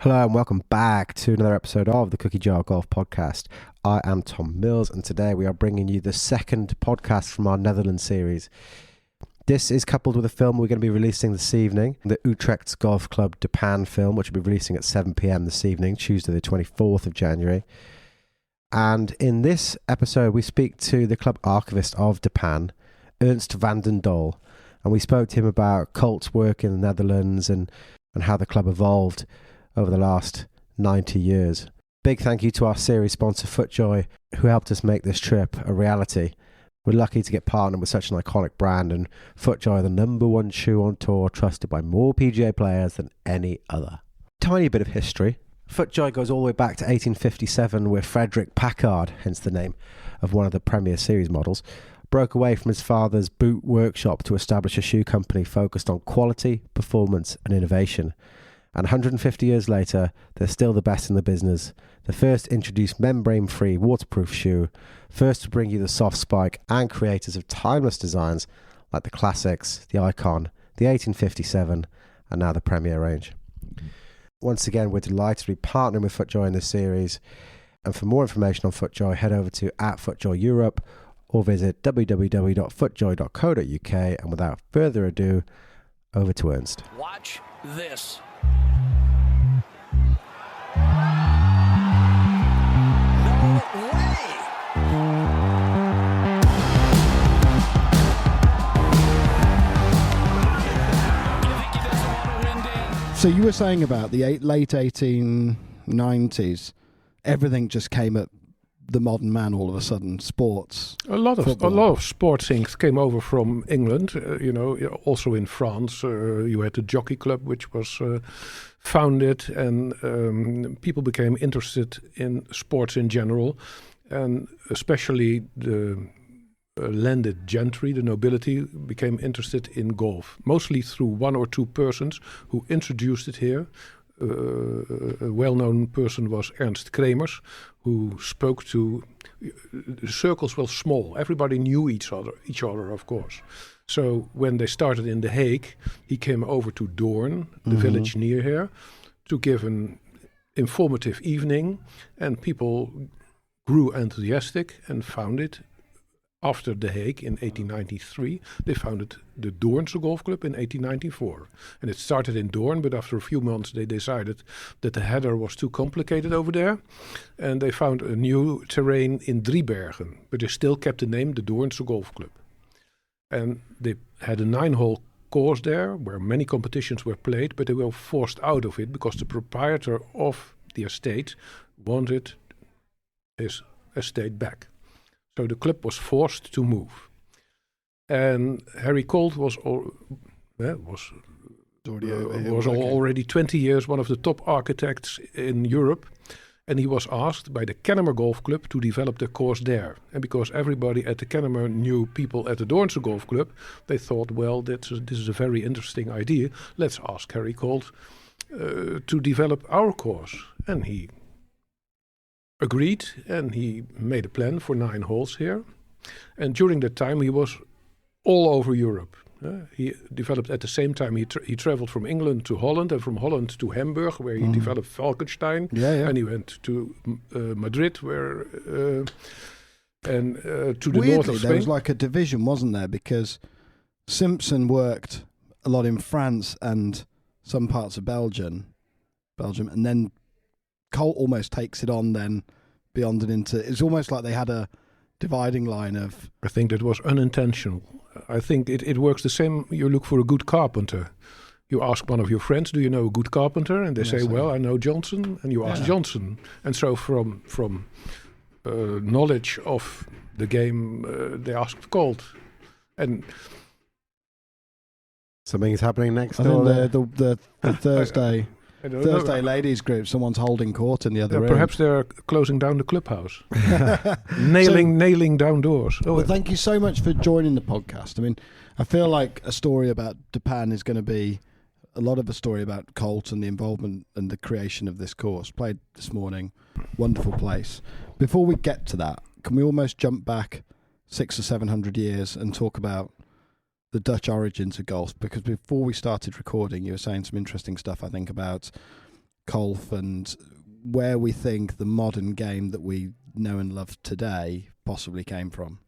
Hello and welcome back to another episode of the Cookie Jar Golf Podcast. I am Tom Mills and today we are bringing you the second podcast from our Netherlands series. This is coupled with a film we're going to be releasing this evening, the Utrechtse Golf Club De Pan film, which will be releasing at 7 p.m. this evening, Tuesday the 24th of January. And in this episode we speak to the club archivist of De Pan, Ernst van den Doel, and we spoke to him about Colt's work in the Netherlands and how the club evolved over the last 90 years. Big thank you to our series sponsor FootJoy, who helped us make this trip a reality. We're lucky to get partnered with such an iconic brand, and FootJoy are the number one shoe on tour, trusted by more PGA players than any other. Tiny bit of history. FootJoy goes all the way back to 1857, where Frederick Packard, hence the name of one of the Premier Series models, broke away from his father's boot workshop to establish a shoe company focused on quality, performance and innovation. And 150 years later, they're still the best in the business. The first introduced membrane-free waterproof shoe, first to bring you the soft spike, and creators of timeless designs like the Classics, the Icon, the 1857, and now the Premier range. Once again, we're delighted to be partnering with FootJoy in this series. And for more information on FootJoy, head over to @FootJoyEurope or visit www.footjoy.co.uk. And without further ado, over to Ernst. Watch this. So you were saying about the late 1890s, everything just came at the modern man all of a sudden. Sports, a lot football. of sports things came over from England. Also in France, you had the Jockey Club, which was founded, and people became interested in sports in general, and especially the landed gentry, the nobility, became interested in golf, mostly through one or two persons who introduced it here. A well-known person was Ernst who spoke to. The circles were small. Everybody knew each other, of course. So when they started in The Hague, he came over to Doorn, the village near here, to give an informative evening, and people grew enthusiastic and founded. After The Hague in 1893, they founded the Doornse Golf Club in 1894. And it started in Doorn, but after a few months they decided that the header was too complicated over there. And they found a new terrain in Driebergen, but they still kept the name the Doornse Golf Club. And they had a 9-hole course there, where many competitions were played, but they were forced out of it because the proprietor of the estate wanted his estate back. So the club was forced to move, and Harry Colt was already 20 years one of the top architects in Europe, and he was asked by the Kennemer Golf Club to develop the course there. And because everybody at the Kennemer knew people at the Doornse Golf Club, they thought, well, this is a very interesting idea. Let's ask Harry Colt to develop our course, and he agreed, and he made a plan for 9 holes here. And during that time, he was all over Europe. He developed at the same time. He traveled from England to Holland, and from Holland to Hamburg, where he developed Falkenstein. And he went to Madrid, where to the north of Spain. There was like a division, wasn't there? Because Simpson worked a lot in France and some parts of Belgium, and then Colt almost takes it on then beyond and into. It's almost like they had a dividing line of. I think that was unintentional. I think it works the same. You look for a good carpenter. You ask one of your friends, "Do you know a good carpenter?" And they say, "Well, I know Johnson." And you ask Johnson. And so from knowledge of the game, they asked Colt. And Something is happening next I door. think the Thursday. Thursday ladies group, someone's holding court in the other room. Perhaps they're closing down the clubhouse. nailing down doors. Thank you so much for joining the podcast. I mean, I feel like a story about De Pan is going to be a lot of a story about Colt and the involvement and the creation of this course. Played this morning, wonderful place. Before we get to that, can we almost jump back 600 or 700 years and talk about the Dutch origins of golf? Because before we started recording, you were saying some interesting stuff, I think, about Colf and where we think the modern game that we know and love today possibly came from?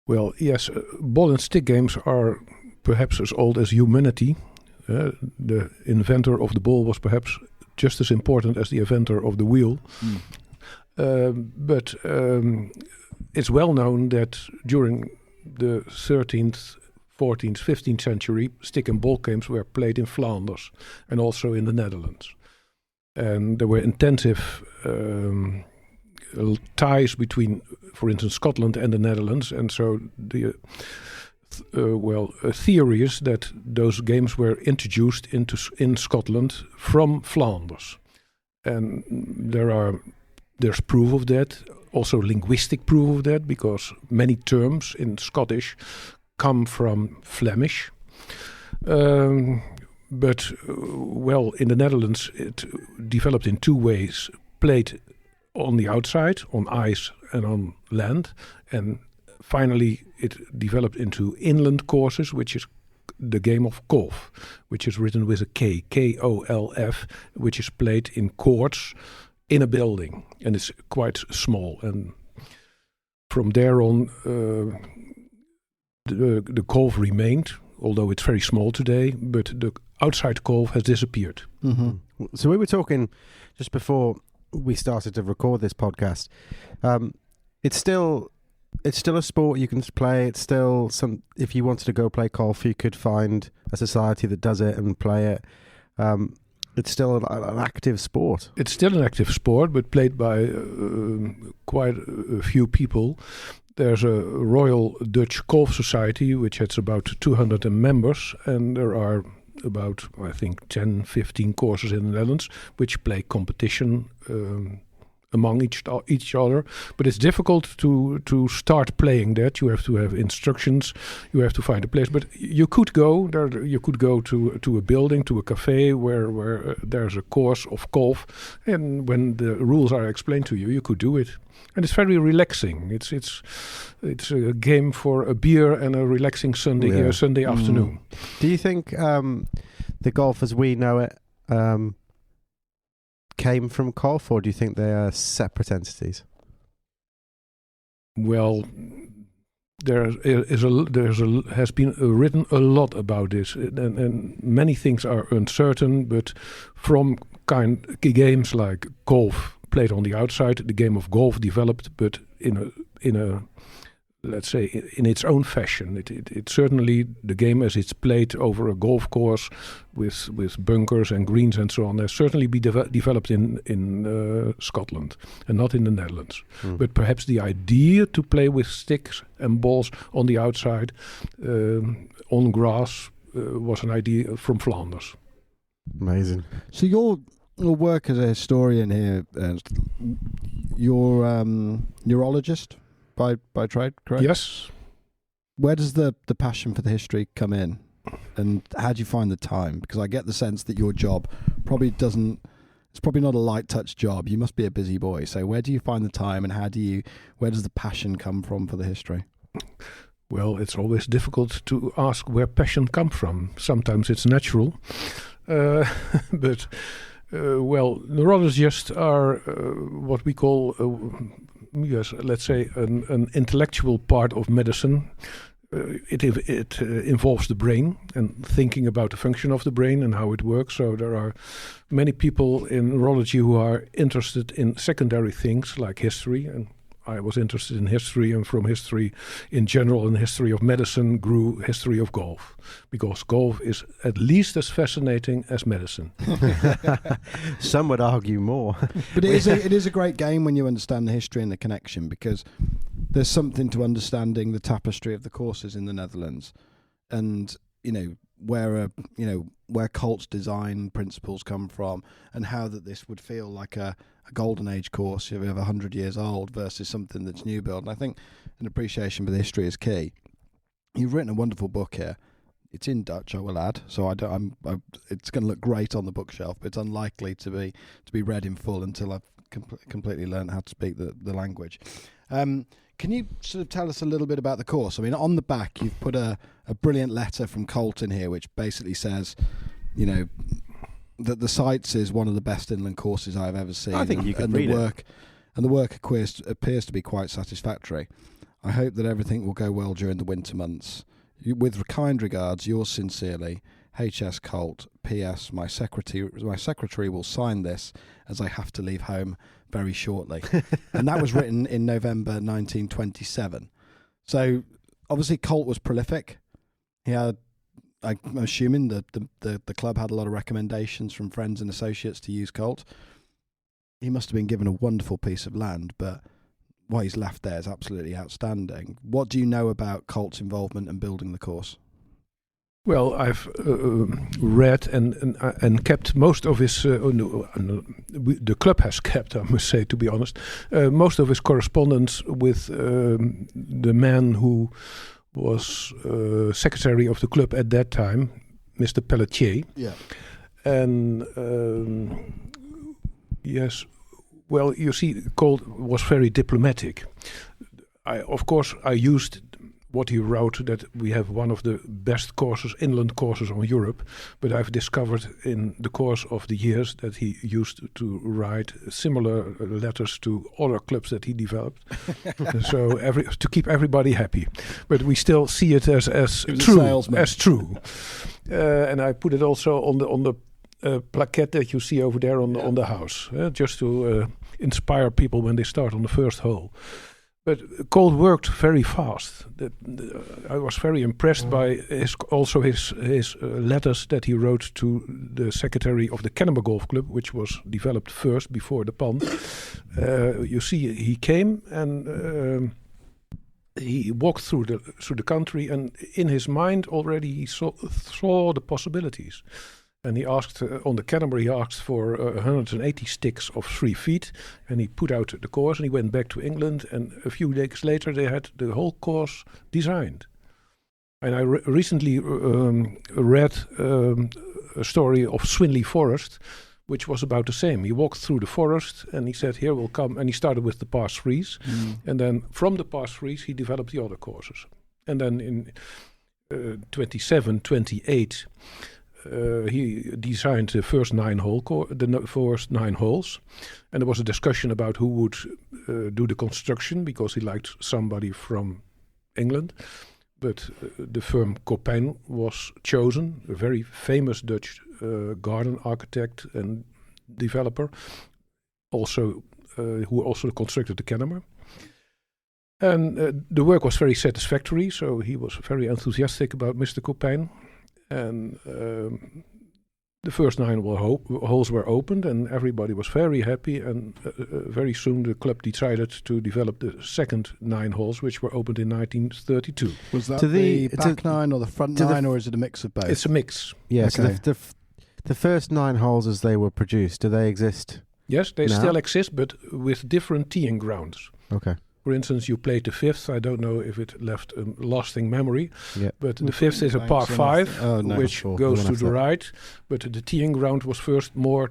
Well, yes, ball and stick games are perhaps as old as humanity. The inventor of the ball was perhaps just as important as the inventor of the wheel. But it's well known that during the 13th, 14th, 15th century, stick and ball games were played in Flanders and also in the Netherlands. And there were intensive ties between, for instance, Scotland and the Netherlands. And so the theory is that those games were introduced in Scotland from Flanders. And there's proof of that, also linguistic proof of that, because many terms in Scottish come from Flemish. But in the Netherlands, it developed in two ways: played on the outside, on ice and on land, and finally it developed into inland courses, which is the game of Colf, which is written with a K, Kolf, which is played in courts in a building, and it's quite small. And from there on, the Colf remained, although it's very small today, but the outside Colf has disappeared. Mm-hmm. So we were talking just before we started to record this podcast. It's still a sport you can play. It's still if you wanted to go play Colf, you could find a society that does it and play it. It's still an active sport. It's still an active sport, but played by quite a few people. There's a Royal Dutch Colf Society, which has about 200 members, and there are about, I think, 10, 15 courses in the Netherlands, which play competition among each other. But it's difficult to start playing that. You have to have instructions. You have to find a place. But you could go there. You could go to a building, to a cafe where there's a course of Colf, and when the rules are explained to you, you could do it. And it's very relaxing. It's a game for a beer and a relaxing Sunday afternoon. Do you think the golf as we know it came from Colf, or do you think they are separate entities? Well, has been written a lot about this, and many things are uncertain. But from games like Colf, played on the outside, the game of golf developed, but in a let's say in its own fashion. It certainly, the game as it's played over a golf course with bunkers and greens and so on, has certainly been developed in Scotland and not in the Netherlands. But perhaps the idea to play with sticks and balls on the outside on grass was an idea from Flanders. Amazing. So your work as a historian here, Ernst, you're neurologist by trade, correct? Yes. Where does the passion for the history come in, and how do you find the time? Because I get the sense that your job it's probably not a light touch job. You must be a busy boy. So where do you find the time, and where does the passion come from for the history? Well, it's always difficult to ask where passion comes from. Sometimes it's natural, but neurologists are what we call, let's say, an intellectual part of medicine. It involves the brain and thinking about the function of the brain and how it works. So there are many people in neurology who are interested in secondary things like history, and I was interested in history, and from history in general and history of medicine grew history of golf, because golf is at least as fascinating as medicine. Some would argue more. But it is a great game when you understand the history and the connection, because there's something to understanding the tapestry of the courses in the Netherlands, and where Colt's design principles come from, and how that this would feel like a golden age course of 100 years old versus something that's new build. And I think an appreciation for the history is key. You've written a wonderful book here. It's in Dutch, I will add, so it's going to look great on the bookshelf, but it's unlikely to be read in full until I've completely learned how to speak the language. Can you sort of tell us a little bit about the course? I mean, on the back, you've put a brilliant letter from Colt in here, which basically says, that the Sights is one of the best inland courses I've ever seen. I think you could read it. And the work appears to be quite satisfactory. I hope that everything will go well during the winter months. With kind regards, yours sincerely, H.S. Colt. P.S. My secretary will sign this as I have to leave home very shortly. And that was written in November 1927. So obviously Colt was prolific. He had, I'm assuming the club had a lot of recommendations from friends and associates to use Colt. He must have been given a wonderful piece of land, but what he's left there is absolutely outstanding. What do you know about Colt's involvement in building the course? Well, I've read and kept most of his. The club has kept, I must say, to be honest, most of his correspondence with the man who was secretary of the club at that time, Mr. Pelletier. Yeah. And yes, well, you see, Colt was very diplomatic. Of course, I used what he wrote, that we have one of the best courses, inland courses on Europe, but I've discovered in the course of the years that he used to write similar letters to other clubs that he developed. So to keep everybody happy, but we still see it as true. And I put it also on the plaquette that you see over there on the house, just to inspire people when they start on the first hole. But Colt worked very fast. I was very impressed by his letters that he wrote to the secretary of the Kennemer Golf Club, which was developed first before the Pan. You see, he came and he walked through the country, and in his mind already he saw the possibilities. And he asked, on the Kennemer, he asked for 180 sticks of 3 feet, and he put out the course, and he went back to England, and a few days later they had the whole course designed. And I recently read a story of Swinley Forest, which was about the same. He walked through the forest, and he said, here we'll come, and he started with the par threes, and then from the par threes he developed the other courses. And then in 28, he designed the first 9 holes, and there was a discussion about who would do the construction, because he liked somebody from England. But the firm Copain was chosen, a very famous Dutch garden architect and developer, also who also constructed the Kennemer. And the work was very satisfactory, so he was very enthusiastic about Mr. Copain. And the first 9 holes were opened, and everybody was very happy. And very soon the club decided to develop the second 9 holes, which were opened in 1932. Was that the back 9 or the front 9, or is it a mix of both? It's a mix. Yeah, okay. So the first 9 holes as they were produced, do they exist? Yes, they now? still exist, but with different teeing grounds. Okay. For instance, you played the 5th. I don't know if it left a lasting memory, but the 5th is a par 5, which goes to the right, but the teeing ground was first more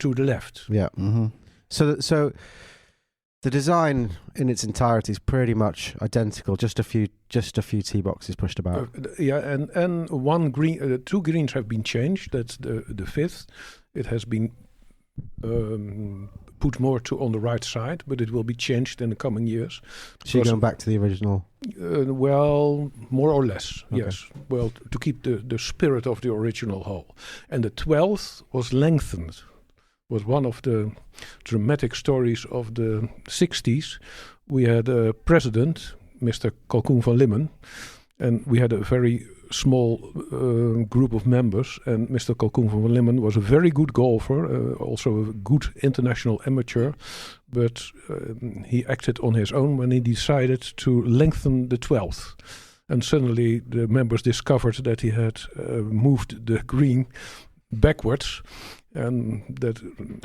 to the left. Yeah. Mm-hmm. So the design in its entirety is pretty much identical. Just a few tee boxes pushed about. And one green, 2 greens have been changed. That's the 5th. It has been put more on the right side, but it will be changed in the coming years. So you're going back to the original? Well, more or less, okay. Yes. Well, to keep the spirit of the original hole. And the 12th was lengthened. Was one of the dramatic stories of the 60s. We had a president, Mr. Kalkoen van Limmen, and we had a very small group of members, and Mr. Kalkoen van Limmen was a very good golfer, also a good international amateur, but he acted on his own when he decided to lengthen the 12th. And suddenly the members discovered that he had moved the green backwards, and that...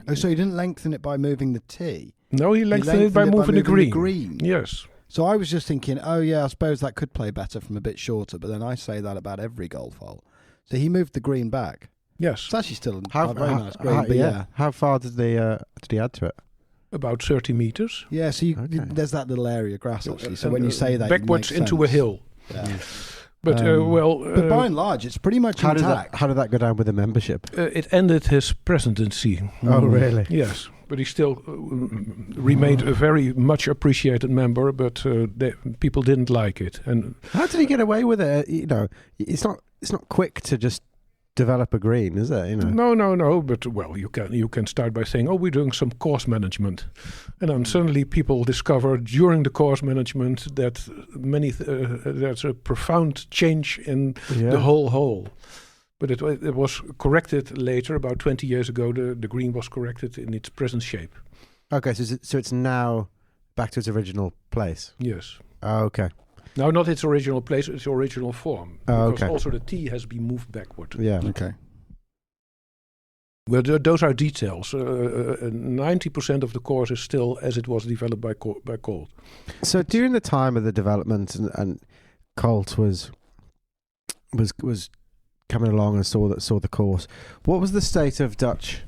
Oh, so he didn't lengthen it by moving the tee? No, he lengthened it by moving the green. Yes. So I was just thinking, oh yeah, I suppose that could play better from a bit shorter, but then I say that about every golf hole. So he moved the green back. Yes. It's actually still a very nice green, but yeah. How far did he add to it? About 30 meters. Yeah, so there's that little area of grass actually. So when you say that, backwards into a hill. Yeah. But but by and large, it's pretty much intact. How did that go down with the membership? It ended his presidency. Oh, really? Yes, but he still remained a very much appreciated member. But people didn't like it. And how did he get away with it? It's not quick to just develop a green, is it? No. But you can start by saying, "Oh, we're doing some course management," and then suddenly people discover during the course management that there's a profound change in the whole hole. But it was corrected later, about 20 years ago. The green was corrected in its present shape. Okay, so it's now back to its original place. Yes. Oh, okay. No, not its original place, its original form. Oh, because okay. also the T has been moved backward. Yeah. Okay. Well, those are details. 90% of the course is still as it was developed by Colt. So during the time of the development and Colt was coming along and saw the course, what was the state of Dutch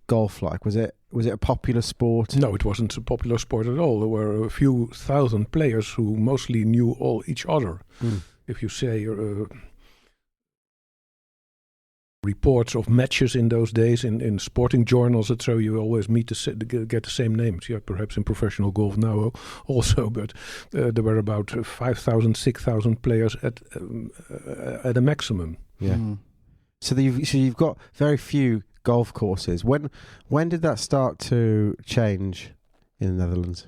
golf like? Was it a popular sport? No, it wasn't a popular sport at all. There were a few thousand players who mostly knew each other. If you say reports of matches in those days in sporting journals, and so you always get the same names. Yeah, perhaps in professional golf now also, but there were about 5,000, 6,000 players at a maximum. Yeah. So you've got very few golf courses. When did that start to change in the Netherlands?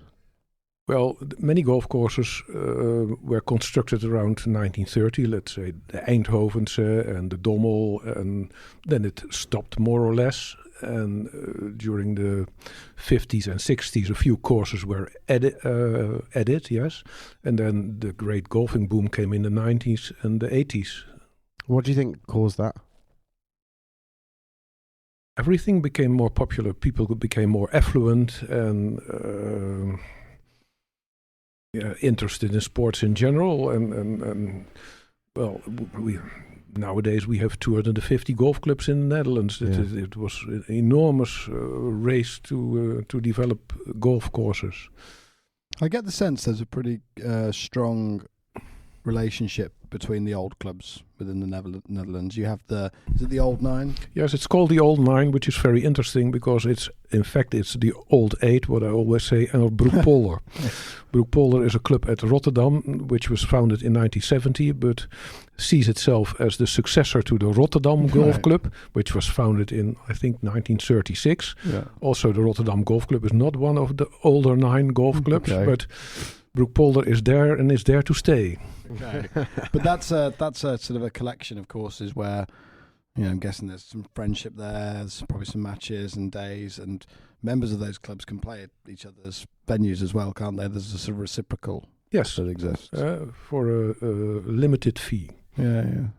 Well, many golf courses were constructed around 1930, let's say the Eindhovense and the Dommel, and then it stopped more or less. And during the 50s and 60s, a few courses were added, yes. And then the great golfing boom came in the 90s and the 80s. What do you think caused that? Everything became more popular. People became more affluent and interested in sports in general. And nowadays we have 250 golf clubs in the Netherlands. It was an enormous race to develop golf courses. I get the sense there's a pretty strong relationship between the old clubs within the Netherlands. You have is it the Old Nine? Yes, it's called the Old Nine, which is very interesting because it's the Old Eight, what I always say, and Broekpolder. Broekpolder is a club at Rotterdam, which was founded in 1970, but sees itself as the successor to the Rotterdam Golf Club, which was founded in, I think, 1936. Yeah. Also, the Rotterdam Golf Club is not one of the older 9 golf clubs, but Broekpolder is there and is there to stay. Okay. But that's a sort of a collection of courses where, I'm guessing there's some friendship there. There's probably some matches and days, and members of those clubs can play at each other's venues as well, can't they? There's a sort of reciprocal that exists for a limited fee. Yeah.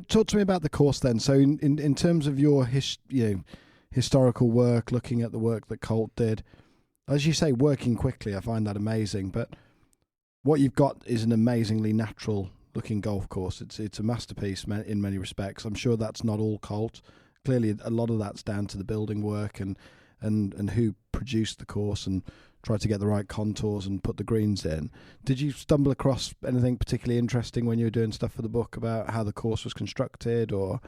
Talk to me about the course then. So in terms of your historical work, looking at the work that Colt did, as you say, working quickly, I find that amazing. But what you've got is an amazingly natural-looking golf course. It's a masterpiece in many respects. I'm sure that's not all Colt. Clearly, a lot of that's down to the building work and who produced the course and tried to get the right contours and put the greens in. Did you stumble across anything particularly interesting when you were doing stuff for the book about how the course was constructed, or?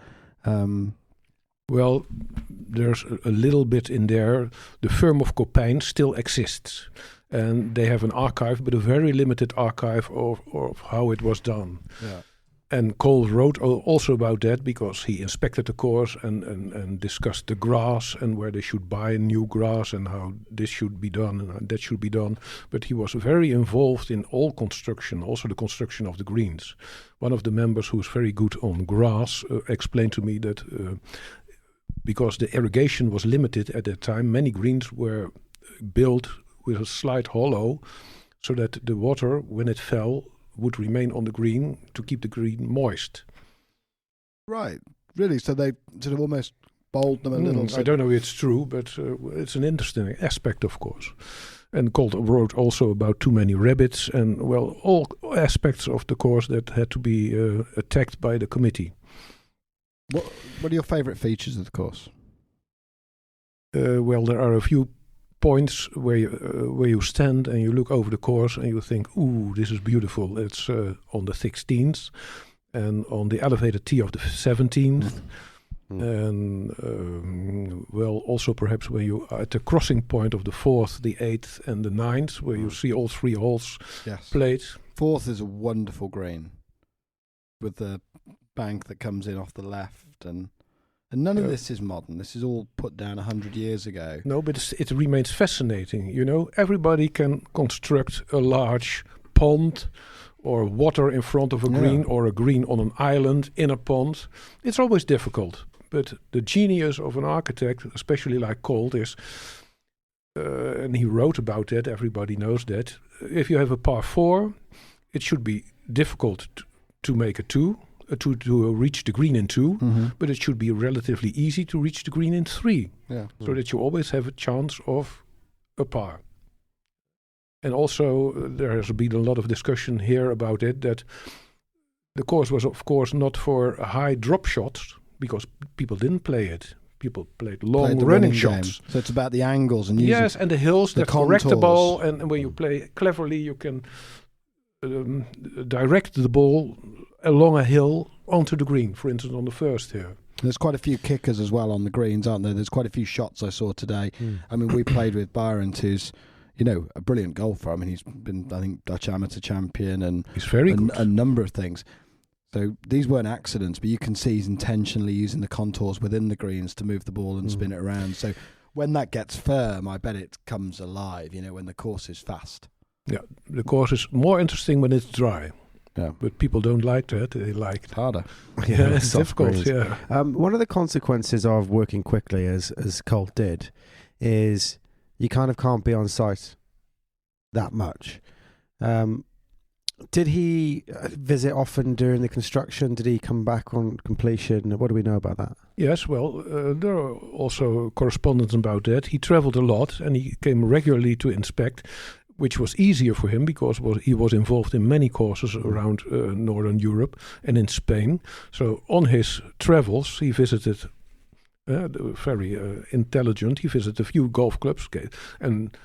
Well, there's a little bit in there. The firm of Copijn still exists. And they have an archive, but a very limited archive of how it was done. Yeah. And Cole wrote also about that because he inspected the course and discussed the grass and where they should buy new grass and how this should be done and how that should be done. But he was very involved in all construction, also the construction of the greens. One of the members who was very good on grass explained to me that because the irrigation was limited at that time, many greens were built with a slight hollow so that the water, when it fell, would remain on the green to keep the green moist. Right, really? So they sort of almost bowled them a little? I don't know if it's true, but it's an interesting aspect, of course. And Colt wrote also about too many rabbits and, all aspects of the course that had to be attacked by the committee. What are your favourite features of the course? There are a few points where you stand and you look over the course and you think, ooh, this is beautiful. It's on the 16th and on the elevated tee of the 17th. And also perhaps when you are at the crossing point of the 4th, the 8th and the 9th, where you see all 3 holes played. 4th is a wonderful green with the bank that comes in off the left, and none of this is modern. This is all put down 100 years ago. No, but it remains fascinating. You know, everybody can construct a large pond or water in front of a green, or a green on an island in a pond. It's always difficult. But the genius of an architect, especially like Colt, is, and he wrote about that, everybody knows that, if you have a par 4, it should be difficult to make a 2, to reach the green in 2, but it should be relatively easy to reach the green in 3, so that you always have a chance of a par. And also, there has been a lot of discussion here about it, that the course was, of course, not for high drop shots, because people didn't play it. People played long running shots. Game. So it's about the angles and and the hills that correct the ball. And when you play cleverly, you can direct the ball along a hill onto the green. For instance, on the first here. There's quite a few kickers as well on the greens, aren't there? There's quite a few shots I saw today. I mean, we played with Byron, who's, you know, a brilliant golfer. I mean, he's been, I think, Dutch amateur champion and he's very good. A number of things. So these weren't accidents, but you can see he's intentionally using the contours within the greens to move the ball and spin it around. So when that gets firm, I bet it comes alive, you know, when the course is fast. Yeah, the course is more interesting when it's dry. Yeah. But people don't like that. They like it harder. Yeah, it's difficult. Greens. Yeah. One of the consequences of working quickly, as Colt did, is you kind of can't be on site that much. Did he visit often during the construction? Did he come back on completion? What do we know about that? Yes, well, there are also correspondence about that. He traveled a lot and he came regularly to inspect, which was easier for him because he was involved in many courses around Northern Europe and in Spain. So on his travels, he visited, very intelligent, he visited a few golf clubs and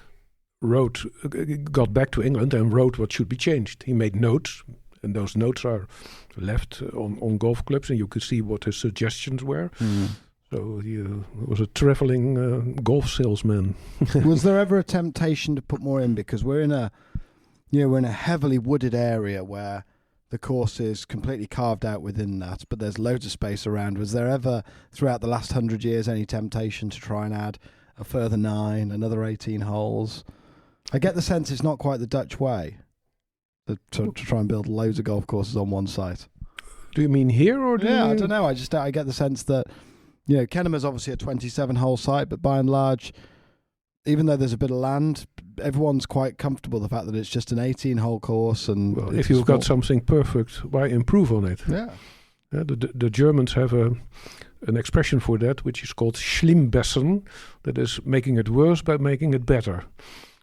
got back to England and wrote what should be changed. He made notes, and those notes are left on golf clubs, and you could see what his suggestions were. So he was a traveling golf salesman. Was there ever a temptation to put more in? Because we're in a heavily wooded area where the course is completely carved out within that, but there's loads of space around. Was there ever, throughout the last 100 years, any temptation to try and add a further 9, another 18 holes? I get the sense it's not quite the Dutch way to try and build loads of golf courses on one site. Do you mean here or? I don't know. I get the sense that, you know, Kennemer's obviously a 27-hole site, but by and large, even though there's a bit of land, everyone's quite comfortable with the fact that it's just an 18-hole course. And well, if you've got something perfect, why improve on it? Yeah. The Germans have an expression for that, which is called schlimbessern, that is making it worse by making it better.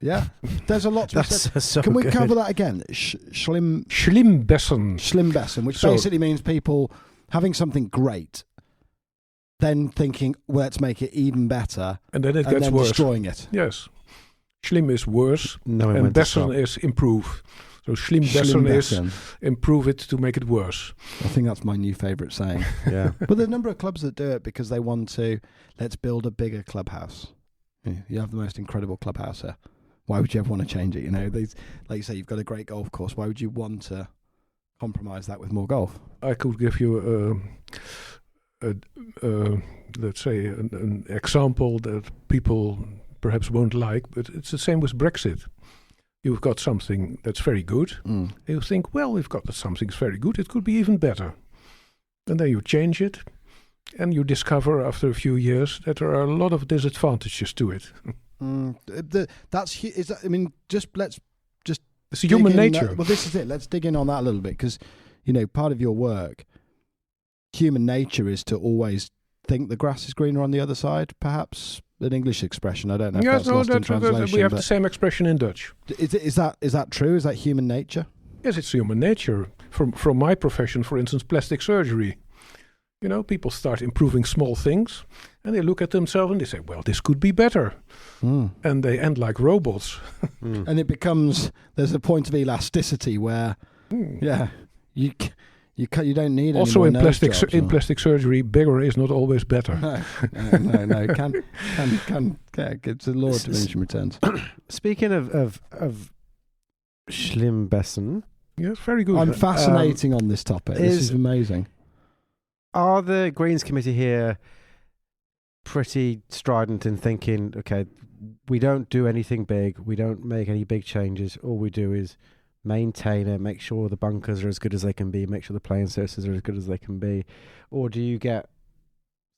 Yeah, there's a lot to be said. So Can we good. cover that again? Schlimbessern. Schlimbessern, which basically means people having something great, then thinking, well, let's make it even better, and then it gets worse. Destroying it. Yes. Schlim is worse, and bessern is improve. So schlimbessern is improve it to make it worse. I think that's my new favourite saying. Yeah. But there's a number of clubs that do it because they want to, let's build a bigger clubhouse. You have the most incredible clubhouse here. Why would you ever want to change it? You know, like you say, you've got a great golf course. Why would you want to compromise that with more golf? I could give you let's say an example that people perhaps won't like, but it's the same with Brexit. You've got something that's very good. You think, well, we've got something that's very good. It could be even better. And then you change it, and you discover after a few years that there are a lot of disadvantages to it. It's human nature. Well, this is it. Let's dig in on that a little bit because, you know, part of your work, human nature is to always think the grass is greener on the other side, perhaps. An English expression. I don't know if that's lost in translation. We have the same expression in Dutch. Is that true? Is that human nature? Yes, it's human nature. From my profession, for instance, plastic surgery. You know, people start improving small things, and they look at themselves and they say, well, this could be better. And they end like robots. And it becomes, there's a point of elasticity where, you don't need also any more in plastic surgery, bigger is not always better. No. It's a law of diminishing returns. Speaking of Schlimbessen, Yes, very good. I'm fascinating on this topic. This is amazing. Are the Greens Committee here pretty strident in thinking, okay, we don't do anything big, we don't make any big changes, all we do is maintain it, make sure the bunkers are as good as they can be, make sure the playing surfaces are as good as they can be? Or do you get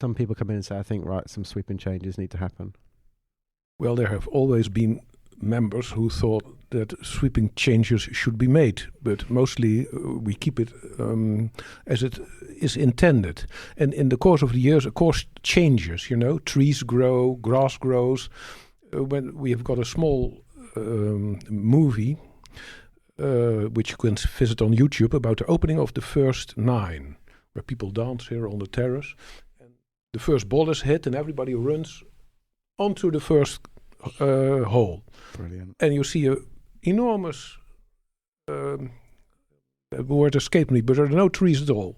some people come in and say, I think, right, some sweeping changes need to happen? Well, there have always been members who thought that sweeping changes should be made, but mostly we keep it as it is intended. And in the course of the years, of course, changes, you know, trees grow, grass grows. When we have got a small movie, which you can visit on YouTube, about the opening of the first 9, where people dance here on the terrace. And the first ball is hit and everybody runs onto the first hole. Brilliant. And you see a enormous word escaped me, but there are no trees at all.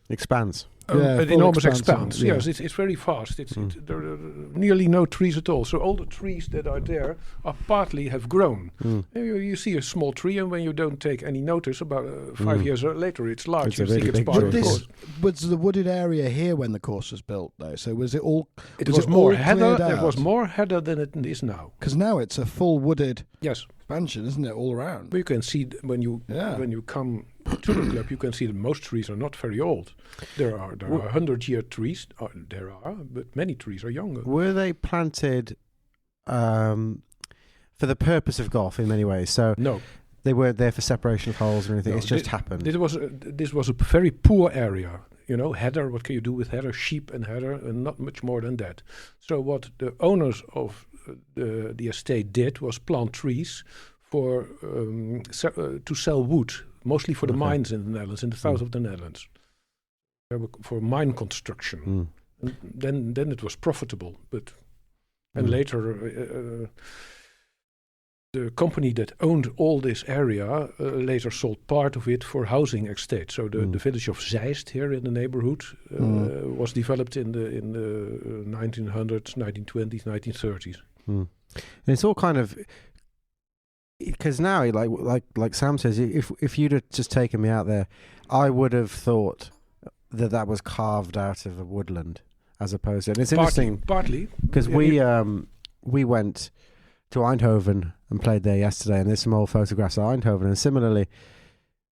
Expands. An enormous expanse. Yes, it's very fast. There are nearly no trees at all. So all the trees that are there are partly have grown. And you see a small tree, and when you don't take any notice, about 5 years later, it's large. It's a really think it's big part of tree. the course. Was the wooded area here when the course was built, though? So was it all? It was more all heather. cleared There was out? more heather than it is now. Because now it's a full wooded Yes, expansion, isn't it, all around? but you can see when you come to the club, you can see that most trees are not very old. There are 100-year trees. But many trees are younger. Were they planted for the purpose of golf in many ways? So No, they weren't there for separation of holes or anything. No, it's just happened. this was a very poor area. You know, heather. What can you do with heather? Sheep and heather, and not much more than that. So what the owners of the estate did was plant trees for to sell wood, mostly for the mines in the Netherlands, in the south of the Netherlands, for mine construction. And then it was profitable, and later the company that owned all this area later sold part of it for housing estate. So the village of Zeist here in the neighborhood was developed in the 1900s, 1920s, 1930s. And it's all kind of, because now, like Sam says, if you'd have just taken me out there, I would have thought that was carved out of a woodland, as opposed to. And it's interesting, partly because we went to Eindhoven and played there yesterday, and there's some old photographs of Eindhoven, and similarly,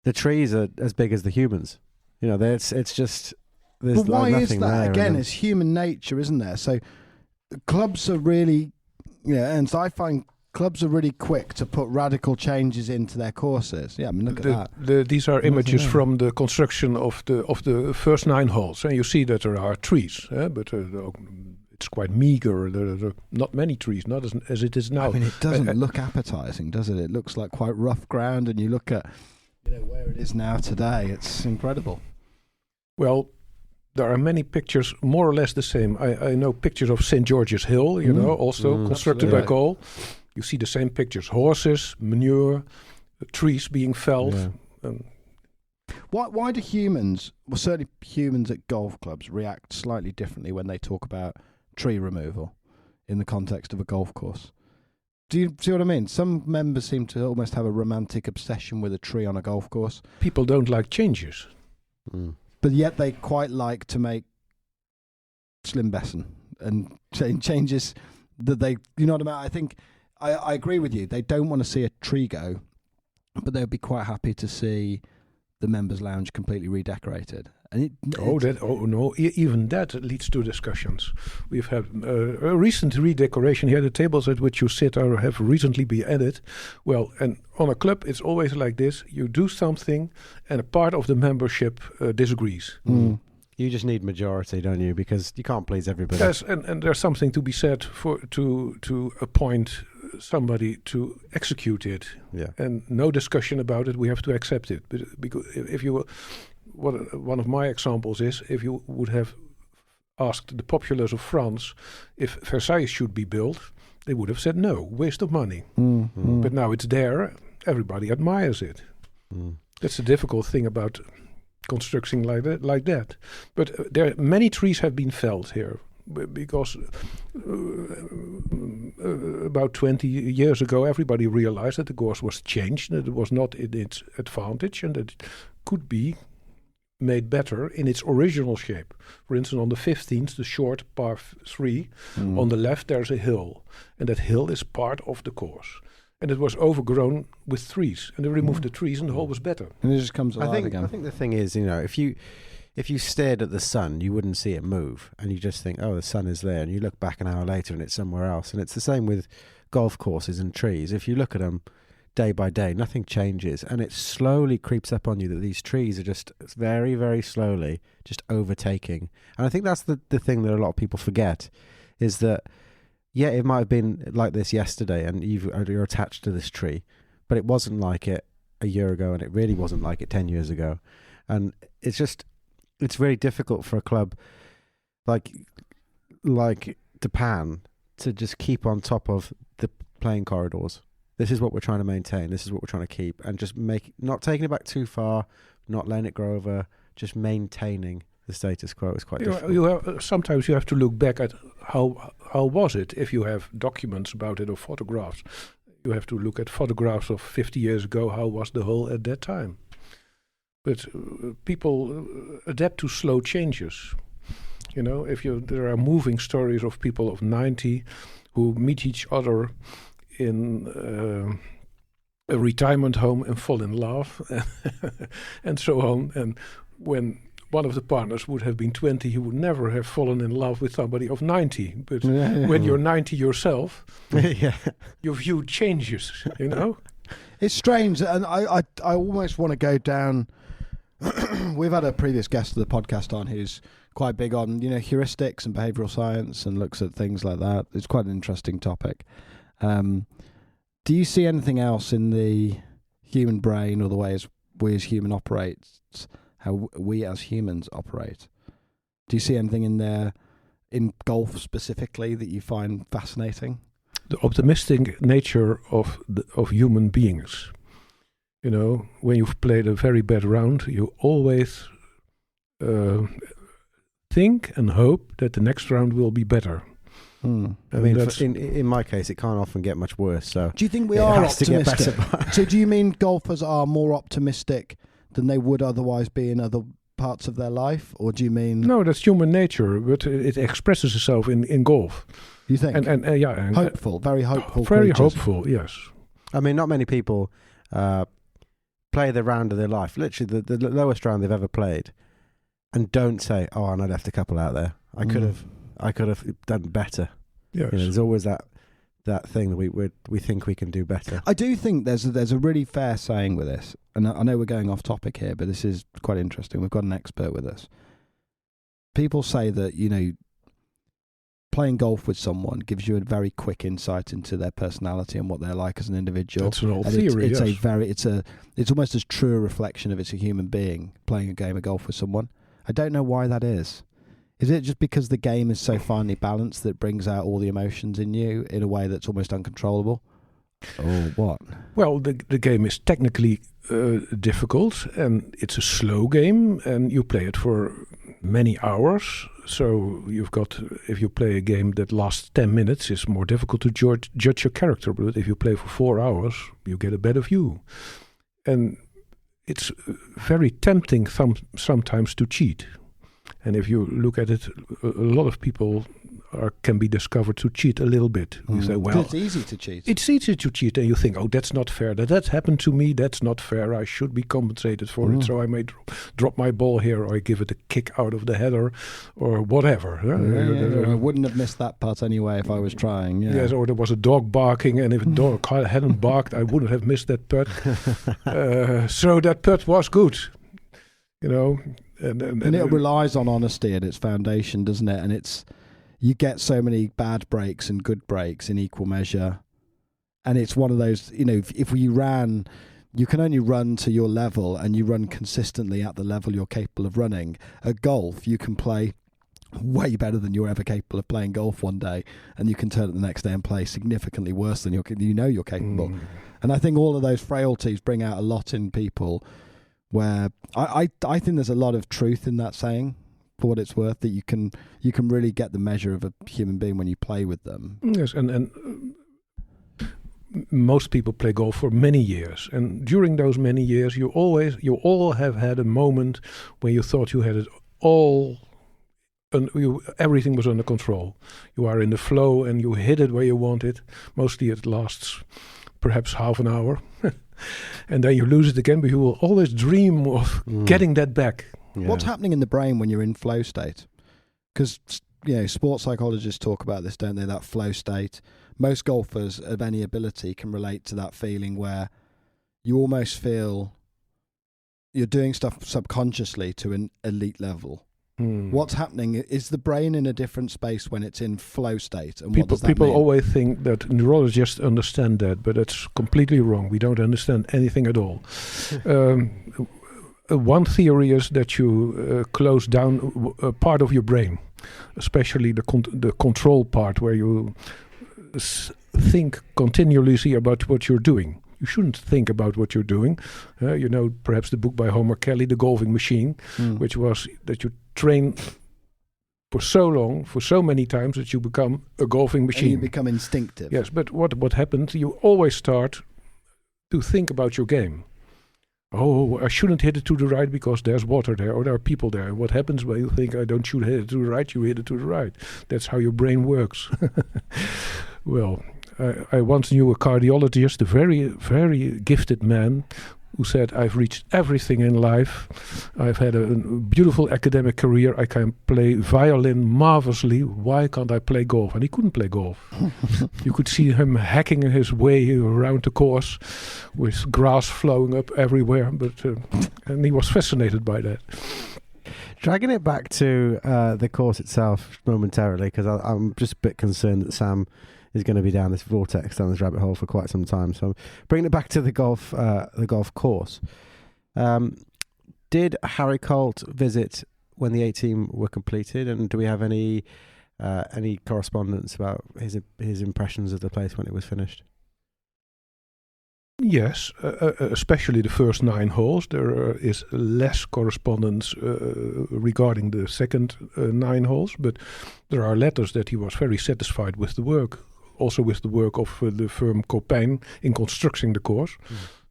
the trees are as big as the humans. You know, it's just there's but why like is nothing that? there. Again, it's human nature, isn't there? So clubs are really, and so I find clubs are really quick to put radical changes into their courses. Yeah, I mean, look at that. These are images from the construction of the first 9 holes, and you see that there are trees, but it's quite meager. There are not many trees, not as it is now. I mean, it doesn't look appetizing, does it? It looks like quite rough ground, and you look at where it is now today. It's incredible. Well, there are many pictures more or less the same. I know pictures of St. George's Hill, also constructed by Colt. You see the same pictures: horses, manure, trees being felled. Yeah. Why do humans, well, certainly humans at golf clubs, react slightly differently when they talk about tree removal in the context of a golf course? Do you see what I mean? Some members seem to almost have a romantic obsession with a tree on a golf course. People don't like changes. But yet they quite like to make Schlimbessen and changes that they, you know what I mean? I think, I agree with you. They don't want to see a tree go, but they'd be quite happy to see the members' lounge completely redecorated. And even that leads to discussions. We've had a recent redecoration here. The tables at which you sit have recently been added. Well, and on a club, it's always like this. You do something, and a part of the membership disagrees. You just need majority, don't you? Because you can't please everybody. Yes, and there's something to be said to appoint somebody to execute it. Yeah. And no discussion about it. We have to accept it. But because if you one of my examples is if you would have asked the populace of France if Versailles should be built, they would have said no, waste of money. But now it's there, everybody admires it. That's the difficult thing about constructing like that. But many trees have been felled here because about 20 years ago everybody realized that the course was changed, that it was not in its advantage and that it could be made better in its original shape. For instance, on the 15th, the short par 3, on the left there's a hill, and that hill is part of the course. And it was overgrown with trees, and they removed the trees, and the hole was better. And it just comes alive again. I think the thing is, if you stared at the sun, you wouldn't see it move, and you just think, oh, the sun is there, and you look back an hour later, and it's somewhere else. And it's the same with golf courses and trees. If you look at them day by day, nothing changes, and it slowly creeps up on you that these trees are just very, very slowly just overtaking. And I think that's the thing that a lot of people forget, is that, yeah, it might have been like this yesterday and you're attached to this tree, but it wasn't like it a year ago, and it really wasn't like it 10 years ago. And it's very difficult for a club like De Pan to just keep on top of the playing corridors. This is what we're trying to maintain. This is what we're trying to keep, and just not taking it back too far, not letting it grow over, just maintaining the status quo is quite difficult. Sometimes you have to look back at how was it. If you have documents about it or photographs, you have to look at photographs of 50 years ago. How was the hole at that time? But people adapt to slow changes. There are moving stories of people of 90 who meet each other in a retirement home and fall in love and so on. And when one of the partners would have been 20, he would never have fallen in love with somebody of 90. But when you're 90 yourself, your view changes, It's strange, and I almost want to go down. We've had a previous guest of the podcast on who's quite big on, heuristics and behavioural science and looks at things like that. It's quite an interesting topic. Do you see anything else in the human brain or the way we as human operates, how we as humans operate? Do you see anything in there, in golf specifically, that you find fascinating? The optimistic nature of human beings. When you've played a very bad round, you always think and hope that the next round will be better. I mean, in my case, it can't often get much worse. So do you think we are optimistic? So do you mean golfers are more optimistic than they would otherwise be in other parts of their life, or do you mean? No, that's human nature, but it expresses itself in golf. You think? And hopeful, very hopeful. Very creatures. hopeful, yes. I mean, not many people play the round of their life, literally the lowest round they've ever played, and don't say, "Oh, and I left a couple out there. I could have done better." Yes. There's always that thing that we think we can do better. I do think there's a really fair saying with this, and I know we're going off topic here, but this is quite interesting. We've got an expert with us. People say that playing golf with someone gives you a very quick insight into their personality and what they're like as an individual. That's an old theory. It's almost as true a reflection of it's a human being playing a game of golf with someone. I don't know why that is. Is it just because the game is so finely balanced that it brings out all the emotions in you in a way that's almost uncontrollable? Or what? Well, the game is technically difficult, and it's a slow game, and you play it for many hours. So if you play a game that lasts 10 minutes, it's more difficult to judge your character. But if you play for 4 hours, you get a better view. And it's very tempting sometimes to cheat. And if you look at it, a lot of people can be discovered to cheat a little bit. You say, well, it's easy to cheat. It's easy to cheat, and you think, oh, that's not fair. That happened to me. That's not fair. I should be compensated for it. So I may drop my ball here, or I give it a kick out of the header, or whatever. I wouldn't have missed that putt anyway if I was trying. Yeah. Yes, or there was a dog barking, and if a dog hadn't barked, I wouldn't have missed that putt. So that putt was good. And it relies on honesty at its foundation, doesn't it? And you get so many bad breaks and good breaks in equal measure. And it's one of those, if we ran you can only run to your level, and you run consistently at the level you're capable of running. At golf, you can play way better than you're ever capable of playing golf one day, and you can turn it the next day and play significantly worse than you're capable. And I think all of those frailties bring out a lot in people, where I think there's a lot of truth in that saying, for what it's worth, that you can really get the measure of a human being when you play with them. Yes, and most people play golf for many years, and during those many years, you all have had a moment where you thought you had it all. Everything was under control. You are in the flow and you hit it where you want it. Mostly it lasts perhaps half an hour. And then you lose it again, but you will always dream of getting that back. Yeah. What's happening in the brain when you're in flow state? Because, sports psychologists talk about this, don't they? That flow state. Most golfers of any ability can relate to that feeling where you almost feel you're doing stuff subconsciously to an elite level. What's happening? Is the brain in a different space when it's in flow state? And what does that people mean? always think that neurologists understand that, but that's completely wrong. We don't understand anything at all. One theory is that you close down a part of your brain, especially the control part, where you think continuously about what you're doing. You shouldn't think about what you're doing. Perhaps the book by Homer Kelly, The Golfing Machine, which was that you train for so long, for so many times, that you become a golfing machine. And you become instinctive. Yes, but what happens, you always start to think about your game. Oh, I shouldn't hit it to the right because there's water there or there are people there. What happens when you think I should hit it to the right, you hit it to the right. That's how your brain works. Well, I once knew a cardiologist, a very, very gifted man, who said, I've reached everything in life. I've had a beautiful academic career. I can play violin marvelously. Why can't I play golf? And he couldn't play golf. You could see him hacking his way around the course with grass flowing up everywhere. And he was fascinated by that. Dragging it back to the course itself momentarily, because I'm just a bit concerned that Sam is going to be down this rabbit hole for quite some time. So bringing it back to the golf course. Did Harry Colt visit when the 18 were completed, and do we have any correspondence about his impressions of the place when it was finished? Yes, especially the first 9 holes. There is less correspondence regarding the second 9 holes, but there are letters that he was very satisfied with the work. Also with the work of the firm Copain in constructing the course.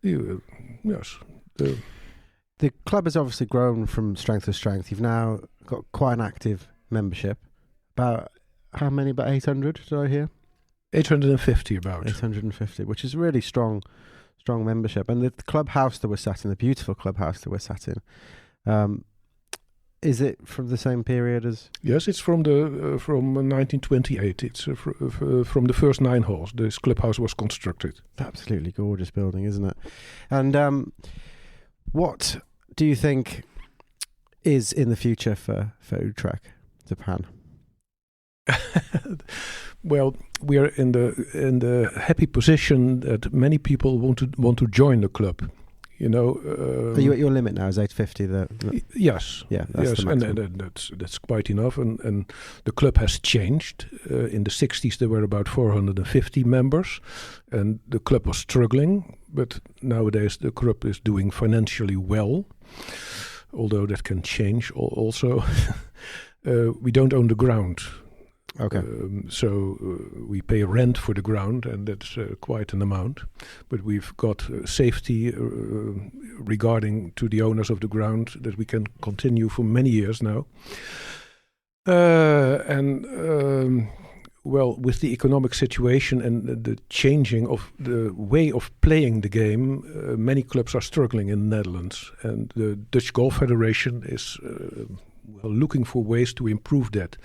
Yes. The club has obviously grown from strength to strength. You've now got quite an active membership. About how many? About 800, did I hear? 850 about. 850, which is really strong membership. And the clubhouse that we're sat in, the beautiful clubhouse that we're sat in, is it from the same period as? Yes, it's from 1928. It's from the first 9 holes. This clubhouse was constructed. Absolutely gorgeous building, isn't it? And what do you think is in the future for Utrecht De Pan? Well, we are in the happy position that many people want to join the club. Are you at your limit now? Is 850 Yes. Yeah, that's the maximum. And that's quite enough. And the club has changed. In the 60s, there were about 450 members, and the club was struggling. But nowadays, the club is doing financially well, although that can change also. We don't own the ground. Okay. So we pay rent for the ground, and that's quite an amount. But we've got safety regarding to the owners of the ground that we can continue for many years now. Well, with the economic situation and the changing of the way of playing the game, many clubs are struggling in the Netherlands. And the Dutch Golf Federation is looking for ways to improve that.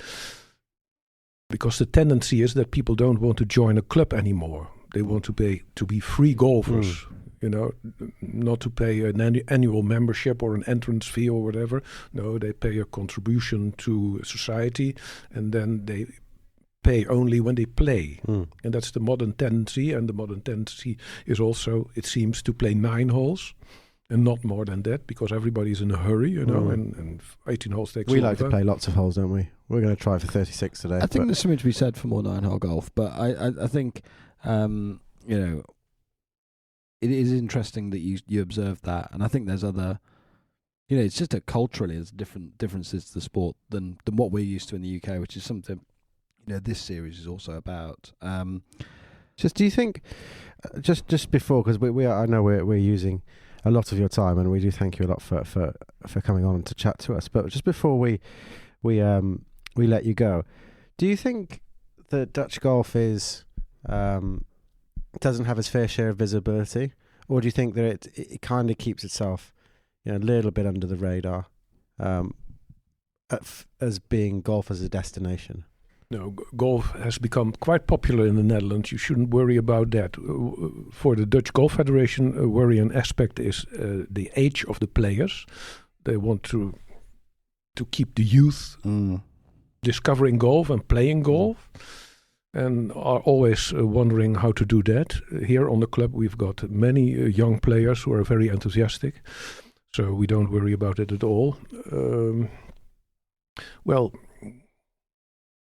Because the tendency is that people don't want to join a club anymore. They want to be free golfers, not to pay an annual membership or an entrance fee or whatever. No, they pay a contribution to society, and then they pay only when they play. And that's the modern tendency. And the modern tendency is also, it seems, to play 9 holes and not more than that, because everybody's in a hurry, and 18 holes takes We like to play lots of holes, don't we? We're going to try for 36 today. I think there's something to be said for more 9-hole golf, but I think, it is interesting that you observe that, and I think there's other... it's just that culturally there's different differences to the sport than what we're used to in the UK, which is something this series is also about. Do you think just before, because I know we're using a lot of your time, and we do thank you a lot for coming on to chat to us. But just before we let you go, do you think that Dutch golf doesn't have its fair share of visibility, or do you think that it kind of keeps itself a little bit under the radar as being golf as a destination? No, golf has become quite popular in the Netherlands. You shouldn't worry about that. For the Dutch Golf Federation, a worrying aspect is the age of the players. They want to keep the youth discovering golf and playing golf, and are always wondering how to do that. Here on the club, we've got many young players who are very enthusiastic. So we don't worry about it at all.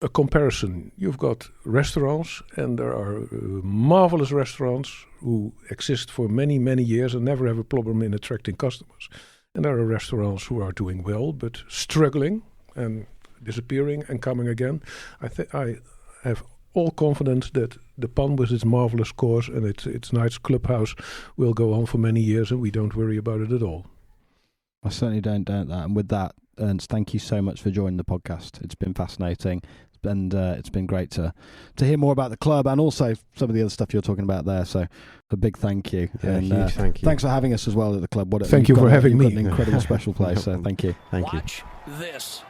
A comparison. You've got restaurants, and there are marvelous restaurants who exist for many, many years and never have a problem in attracting customers. And there are restaurants who are doing well, but struggling and disappearing and coming again. I have all confidence that the Pan, with its marvelous course and its nice clubhouse, will go on for many years, and we don't worry about it at all. I certainly don't doubt that. And with that, Ernst, thank you so much for joining the podcast. It's been fascinating, and it's been great to hear more about the club and also some of the other stuff you're talking about there. So a big thank you. Yeah, and huge thank you. Thanks for having us as well at the club. Thank you for having me. An incredible special place. So thank you. Thank you. Watch this.